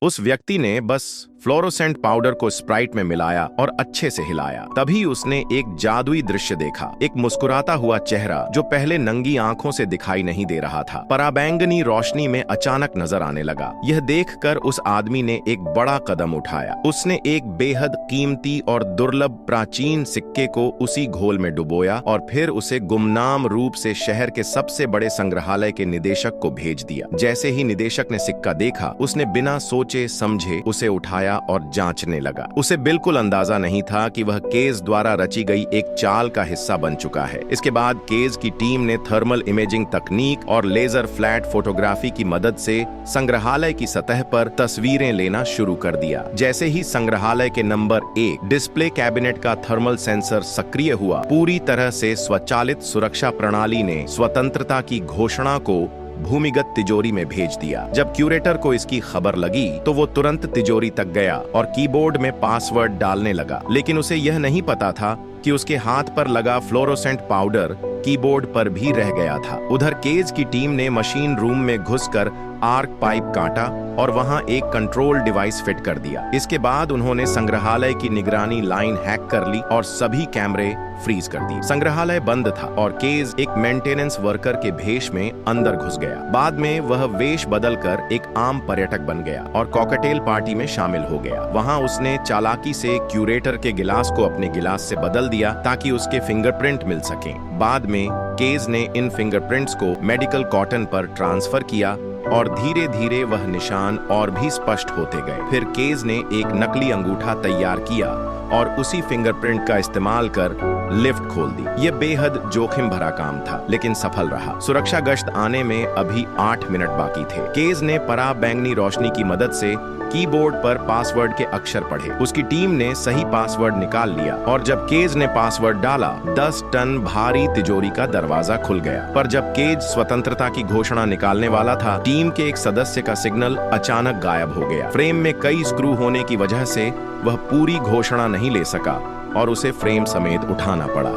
उस व्यक्ति ने बस फ्लोरोसेंट पाउडर को स्प्राइट में मिलाया और अच्छे से हिलाया। तभी उसने एक जादुई दृश्य देखा, एक मुस्कुराता हुआ चेहरा जो पहले नंगी आंखों से दिखाई नहीं दे रहा था, पराबैंगनी रोशनी में अचानक नजर आने लगा। यह देखकर उस आदमी ने एक बड़ा कदम उठाया। उसने एक बेहद कीमती और दुर्लभ प्राचीन सिक्के को उसी घोल में डुबोया और फिर उसे गुमनाम रूप से शहर के सबसे बड़े संग्रहालय के निदेशक को भेज दिया। जैसे ही निदेशक ने सिक्का देखा, उसने बिना सोचे समझे उसे उठाया और जांचने लगा। उसे बिल्कुल अंदाजा नहीं था कि वह केज द्वारा रची गई एक चाल का हिस्सा बन चुका है। इसके बाद केज की टीम ने थर्मल इमेजिंग तकनीक और लेजर फ्लैट फोटोग्राफी की मदद से संग्रहालय की सतह पर तस्वीरें लेना शुरू कर दिया। जैसे ही संग्रहालय के नंबर 1 डिस्प्ले कैबिनेट का थर्मल सेंसर सक्रिय हुआ, पूरी तरह से स्वचालित सुरक्षा प्रणाली ने स्वतंत्रता की घोषणा को भूमिगत तिजोरी में भेज दिया। जब क्यूरेटर को इसकी खबर लगी तो वो तुरंत तिजोरी तक गया और कीबोर्ड में पासवर्ड डालने लगा, लेकिन उसे यह नहीं पता था कि उसके हाथ पर लगा फ्लोरोसेंट पाउडर कीबोर्ड पर भी रह गया था। उधर केज की टीम ने मशीन रूम में घुसकर आर्क पाइप काटा और वहां एक कंट्रोल डिवाइस फिट कर दिया। इसके बाद उन्होंने संग्रहालय की निगरानी लाइन हैक कर ली और सभी कैमरे फ्रीज कर दिए। संग्रहालय बंद था और केज एक मेंटेनेंस वर्कर के भेष में अंदर घुस गया। बाद में वह वेश बदलकर एक आम पर्यटक बन गया और कॉकटेल पार्टी में शामिल हो गया। वहां उसने चालाकी से क्यूरेटर के गिलास को अपने गिलास से बदल दिया ताकि उसके फिंगरप्रिंट मिल सकें। बाद में केज ने इन फिंगरप्रिंट्स को मेडिकल कॉटन पर ट्रांसफर किया और धीरे धीरे वह निशान और भी स्पष्ट होते गए। फिर केज ने एक नकली अंगूठा तैयार किया और उसी फिंगरप्रिंट का इस्तेमाल कर लिफ्ट खोल दी। यह बेहद जोखिम भरा काम था, लेकिन सफल रहा। सुरक्षा गश्त आने में अभी 8 मिनट बाकी थे। केज ने पराबैंगनी रोशनी की मदद से कीबोर्ड पर पासवर्ड के अक्षर पढ़े। उसकी टीम ने सही पासवर्ड निकाल लिया और जब केज ने पासवर्ड डाला, 10 टन भारी तिजोरी का दरवाजा खुल गया। पर जब केज स्वतंत्रता की घोषणा निकालने वाला था, टीम के एक सदस्य का सिग्नल अचानक गायब हो गया। फ्रेम में कई स्क्रू होने की वजह से वह पूरी घोषणा नहीं ले सका और उसे फ्रेम समेत उठाना पड़ा।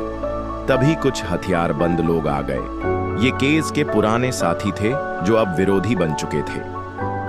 तभी कुछ हथियारबंद लोग आ गए। ये केज के पुराने साथी थे जो अब विरोधी बन चुके थे,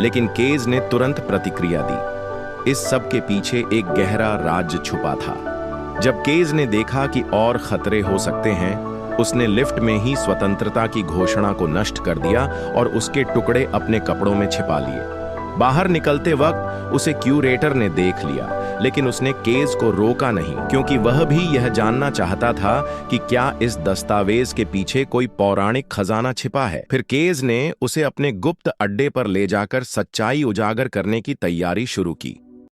लेकिन केज ने तुरंत प्रतिक्रिया दी। इस सब के पीछे एक गहरा राज छुपा था। जब केज ने देखा कि और खतरे हो सकते हैं, उसने लिफ्ट में ही स्वतंत्रता की घोषणा को नष्ट कर दिया और उसके टुकड़े अपने कपड़ों में छिपा लिए। बाहर निकलते वक्त उसे क्यूरेटर ने देख लिया, लेकिन उसने केज को रोका नहीं, क्योंकि वह भी यह जानना चाहता था कि क्या इस दस्तावेज के पीछे कोई पौराणिक खजाना छिपा है। फिर केज ने उसे अपने गुप्त अड्डे पर ले जाकर सच्चाई उजागर करने की तैयारी शुरू की।